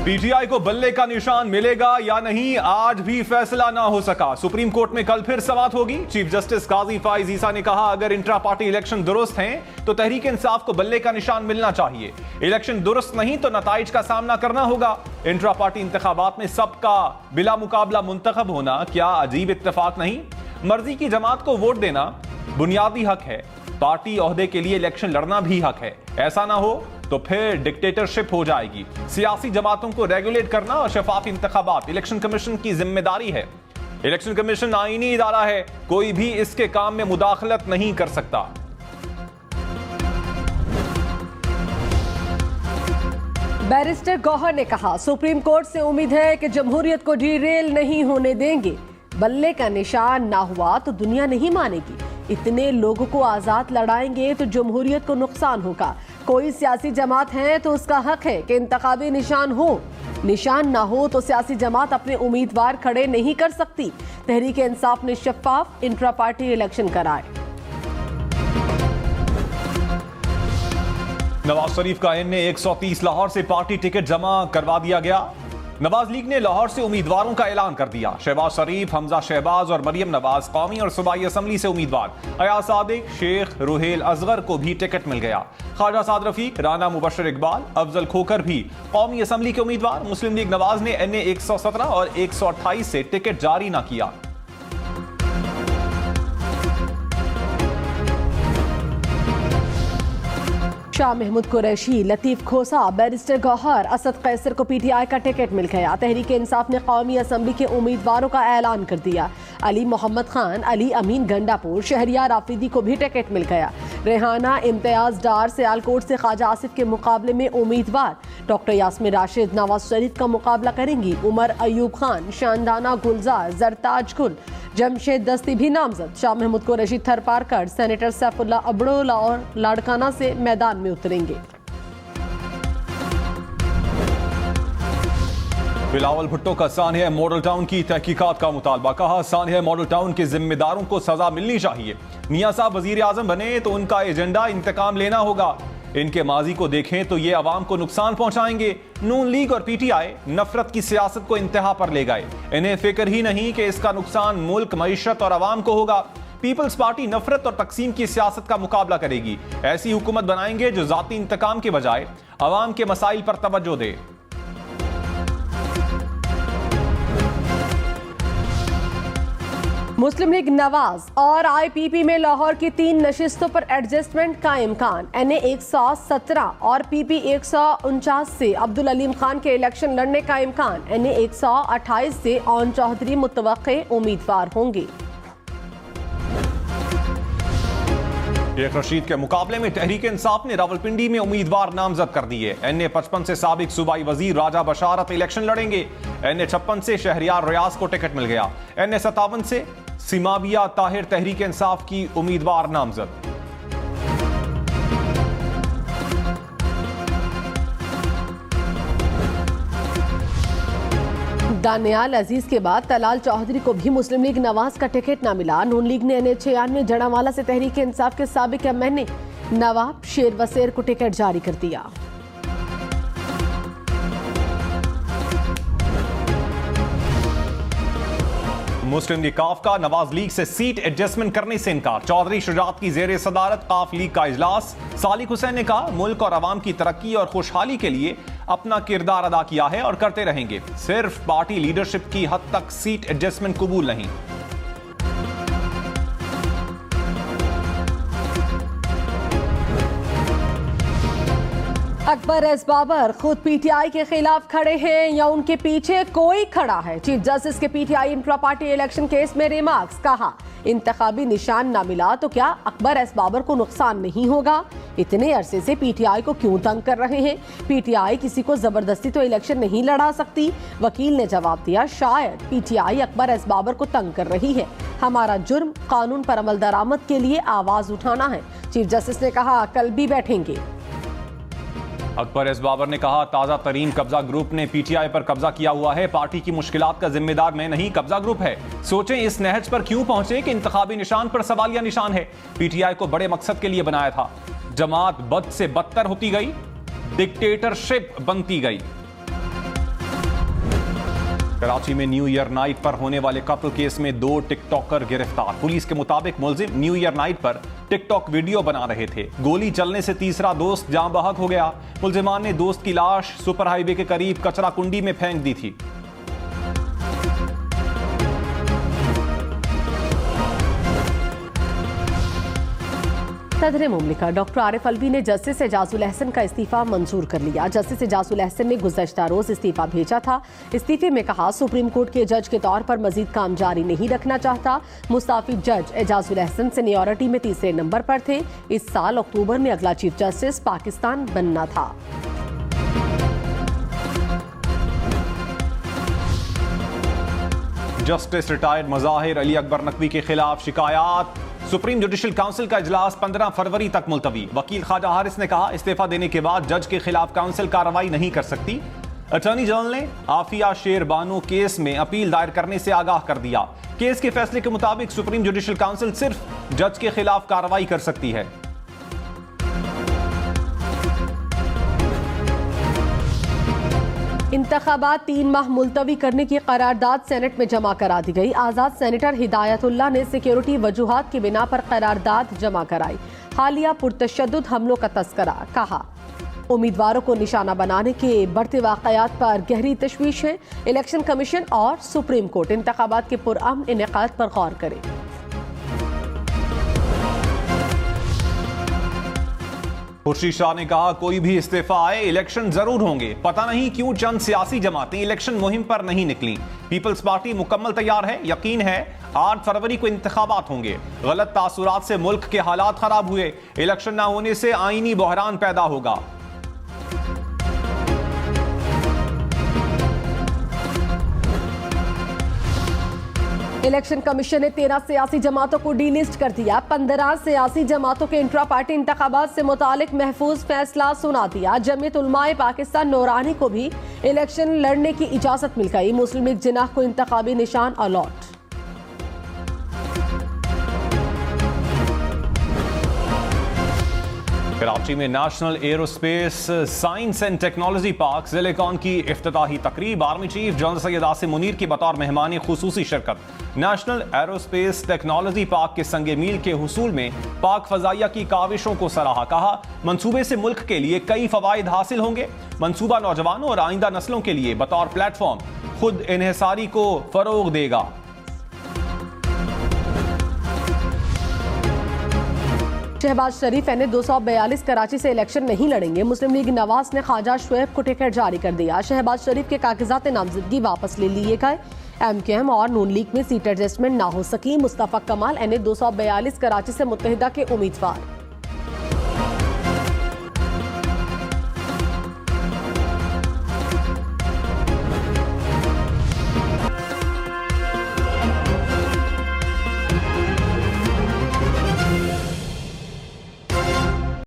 PTI को बल्ले का निशान मिलेगा या नहीं, आज भी फैसला ना हो सका। सुप्रीम कोर्ट में कल फिर समाअत होगी। चीफ जस्टिस काजी फाइज ईसा ने कहा, अगर इंट्रा पार्टी इलेक्शन दुरुस्त हैं तो तहरीक इंसाफ को बल्ले का निशान मिलना चाहिए। इलेक्शन दुरुस्त नहीं तो नताइज का सामना करना होगा। इंट्रा पार्टी इंतखाबात में सबका बिला मुकाबला मुंतखब होना क्या अजीब इत्तेफाक नहीं? मर्जी की जमात को वोट देना बुनियादी हक है। पार्टी ओहदे के लिए इलेक्शन लड़ना भी हक है। ऐसा ना हो तो फिर डिक्टेटरशिप हो जाएगी। सियासी जमातों को रेगुलेट करना और शफाफ इंतखाबात इलेक्शन कमीशन की जिम्मेदारी है। इलेक्शन कमीशन आईनी इदारा है, कोई भी इसके काम में मुदाखलत नहीं कर सकता। बैरिस्टर गौहर ने कहा, सुप्रीम कोर्ट से उम्मीद है कि जमहूरियत को डीरेल नहीं होने देंगे। बल्ले का निशान ना हुआ तो दुनिया नहीं मानेगी। इतने लोगों को आजाद लड़ाएंगे तो जमहूरियत को नुकसान होगा। कोई सियासी जमात है तो उसका हक है कि इंतखाबी निशान हो। निशान ना हो तो सियासी जमात अपने उम्मीदवार खड़े नहीं कर सकती। तहरीक इंसाफ ने शफाफ इंट्रा पार्टी इलेक्शन कराए। नवाज शरीफ का एनए 130 लाहौर से पार्टी टिकट जमा करवा दिया गया। नवाज लीग ने लाहौर से उम्मीदवारों का ऐलान कर दिया। शहबाज शरीफ, हमजा शहबाज और मरियम नवाज कौमी और सूबाई असम्बली से उम्मीदवार। अयाज सादिक, शेख रुहेल असगर को भी टिकट मिल गया। ख्वाजा साद रफीक, राना मुबशर इकबाल, अफजल खोकर भी कौमी असम्बली के उम्मीदवार। मुस्लिम लीग नवाज ने एनए 117 और 128 से टिकट जारी न किया। शाह महमूद कुरैशी, लतीफ खोसा, बैरिस्टर गौहर, असद कैसर को पीटीआई का टिकट मिल गया। तहरीक इंसाफ ने कौमी असम्बली के उम्मीदवारों का ऐलान कर दिया। अली मोहम्मद खान, अली अमीन गंडापुर, शहरियार आफरीदी को भी टिकट मिल गया। रेहाना इम्तियाज डार सियालकोट से ख्वाजा आसिफ के मुकाबले में उम्मीदवार। डॉक्टर यास्मीन राशिद नवाज शरीफ का मुकाबला करेंगी। उमर अयूब खान, शानदाना गुलजार, जरताज गुल, जमशेद दस्ती भी नामजद। शाह महमूद कुरैशी थरपारकर, सेनेटर सैफुल्ला अबड़ोला और लाड़काना से मैदान में उतरेंगे। बिलावल भुट्टो का सानिया मॉडल टाउन की तहकीकात का मुतालबा। कहा, सानिया मॉडल टाउन के जिम्मेदारों को सजा मिलनी चाहिए। मियां साहब वजीर आजम बने तो उनका एजेंडा इंतकाम लेना होगा। इनके माजी को देखें तो ये अवाम को नुकसान पहुंचाएंगे। नून लीग और पीटीआई नफरत की सियासत को इंतहा पर ले गए। इन्हें फिक्र ही नहीं कि इसका नुकसान मुल्क, मईशत और अवाम को होगा। पीपल्स पार्टी नफरत और तकसीम की सियासत का मुकाबला करेगी। ऐसी हुकूमत बनाएंगे जो जाती इंतकाम के बजाय अवाम के मसाइल पर तवज्जो दे। मुस्लिम लीग नवाज और आईपीपी में लाहौर की 3 नशिस्तों पर एडजस्टमेंट का इम्कान। एनए 117 और पीपी 149 से अब्दुल अलीम खान के इलेक्शन लड़ने का इम्कान। एनए 128 से ओन चौधरी मुतवक्के उम्मीदवार होंगे। शेख रशीद के मुकाबले में तहरीक इंसाफ ने रावलपिंडी में उम्मीदवार नामजद कर दिए। एनए 55 से साबिक सूबाई वजीर राजा बशारत इलेक्शन लड़ेंगे। एनए 56 से शहरियार रियाज को टिकट मिल गया। एनए 57 से सिमाबिया ताहिर तहरीक इंसाफ की उम्मीदवार नामजद। दानियाल अजीज के बाद तलाल चौधरी को भी मुस्लिम लीग नवाज का टिकट न मिला। नून लीग ने एनए 96 जड़ावाला से तहरीक इंसाफ के साबिक एमएनए नवाब शेर वसेर को टिकट जारी कर दिया। मुस्लिम लीग काफ का नवाज लीग से सीट एडजस्टमेंट करने से इनकार। चौधरी शुजात की जेर सदारत काफ लीग का इजलास। सालिक हुसैन ने कहा, मुल्क और अवाम की तरक्की और खुशहाली के लिए अपना किरदार अदा किया है और करते रहेंगे। सिर्फ पार्टी लीडरशिप की हद तक सीट एडजस्टमेंट कबूल नहीं। अकबर एस बाबर खुद पीटीआई के खिलाफ खड़े हैं या उनके पीछे कोई खड़ा है? चीफ जस्टिस के PTI intra party election case में रिमार्क्स। कहा, इंतखाबी निशान ना मिला तो क्या अकबर एस बाबर को नुकसान नहीं होगा? इतने अरसे से पीटीआई को क्यों तंग कर रहे हैं? पीटीआई किसी को जबरदस्ती तो इलेक्शन नहीं लड़ा सकती। वकील ने जवाब दिया, शायद पीटीआई अकबर एस बाबर को तंग कर रही है। हमारा जुर्म कानून पर अमल दरामद के लिए आवाज उठाना है। चीफ जस्टिस ने कहा, कल भी बैठेंगे। अकबर एस बाबर ने कहा, ताजा तरीन कब्जा ग्रुप ने पीटीआई पर कब्जा किया हुआ है। पार्टी की मुश्किलात का जिम्मेदार मैं नहीं, कब्जा ग्रुप है। सोचें इस नहज पर क्यों पहुंचे कि इंतखाबी निशान पर सवालिया निशान है। पीटीआई को बड़े मकसद के लिए बनाया था। जमात बद से बदतर होती गई, डिक्टेटरशिप बनती गई। कराची में न्यू ईयर नाइट पर होने वाले कत्ल केस में 2 टिकटॉकर गिरफ्तार। पुलिस के मुताबिक मुलजिम न्यू ईयर नाइट पर टिकटॉक वीडियो बना रहे थे। गोली चलने से तीसरा दोस्त जाँ बहक हो गया। मुलजिमान ने दोस्त की लाश सुपर हाईवे के करीब कचरा कुंडी में फेंक दी थी। सदर मुमलिका डॉक्टर आरिफ अलवी ने जस्टिस एजाजुल अहसन का इस्तीफा मंजूर कर लिया। जस्टिस एजाजुल अहसन ने गुज़श्ता रोज इस्तीफा भेजा था। इस्तीफे में कहा सुप्रीम कोर्ट के जज के तौर पर मजीद काम जारी नहीं रखना चाहता। मुस्ताफी जज एजाजुल अहसन सीनियरिटी में तीसरे नंबर पर थे। इस साल अक्टूबर में अगला चीफ जस्टिस पाकिस्तान बनना था। जस्टिस रिटायर्ड मुजाहिर अली अकबर नकवी के खिलाफ शिकायत। सुप्रीम जुडिशल काउंसिल का इजलास 15 फरवरी तक मुलतवी। वकील ख्वाजा हारिस ने कहा इस्तीफा देने के बाद जज के खिलाफ काउंसिल कार्रवाई नहीं कर सकती। अटॉर्नी जनरल ने आफिया शेर बानो केस में अपील दायर करने से आगाह कर दिया। केस के फैसले के मुताबिक सुप्रीम जुडिशल काउंसिल सिर्फ जज के खिलाफ कार्रवाई कर सकती है। इंतखाबात 3 माह मुलतवी करने की करारदाद सेनेट में जमा करा दी गई। आज़ाद सेनेटर हिदायतुल्लाह ने सिक्योरिटी वजूहात की बिना पर करारदाद जमा कराई। हालिया पुरतशद्दुद हमलों का तस्करा। कहा उम्मीदवारों को निशाना बनाने के बढ़ते वाकयात पर गहरी तशवीश है। इलेक्शन कमीशन और सुप्रीम कोर्ट इंतखाबात के पुरअमन इनेकाद पर गौर करे। खुर्शीद शाह ने कहा कोई भी इस्तीफा आए इलेक्शन जरूर होंगे। पता नहीं क्यों चंद सियासी जमातें इलेक्शन मुहिम पर नहीं निकली। पीपल्स पार्टी मुकम्मल तैयार है। यकीन है 8 फरवरी को इंतखाबात होंगे। गलत तासुरात से मुल्क के हालात खराब हुए। इलेक्शन ना होने से आईनी बहरान पैदा होगा। इलेक्शन कमीशन ने 13 सियासी जमातों को डीलिस्ट कर दिया। 15 सियासी जमातों के इंट्रा पार्टी इंतखाबात से मुतालिक महफूज फैसला सुना दिया। जमीयत उलमाए पाकिस्तान नौरानी को भी इलेक्शन लड़ने की इजाजत मिल गई। मुस्लिम लीग जिन्नाह को इंतखाबी निशान अलॉट। कराची में national aerospace science and technology park ज़िलेकॉन की इफ्तिताही तकरीब। Army chief general Syed Asim Munir की बतौर मेहमान खुसूसी शिरकत। नेशनल एरोस्पेस टेक्नोलॉजी पार्क के संगे मील के हुसूल में पाक फजाइया की काविशों को सराहा। कहा मंसूबे से मुल्क के लिए कई फवाइद हासिल होंगे। मंसूबा नौजवानों और आइंदा नस्लों के लिए बतौर प्लेटफॉर्म खुद इन्हिसारी को फरोग देगा। शहबाज शरीफ एन 242 कराची से इलेक्शन नहीं लड़ेंगे। मुस्लिम लीग नवाज ने ख्वाजा शुएब को टिकट जारी कर दिया। शहबाज शरीफ के कागजात नामजदगी वापस ले लिए गए। MKM और नून लीग में सीट एडजस्टमेंट ना हो सकी। मुस्तफा कमाल एन 242 कराची से मुत्तहिदा के उम्मीदवार।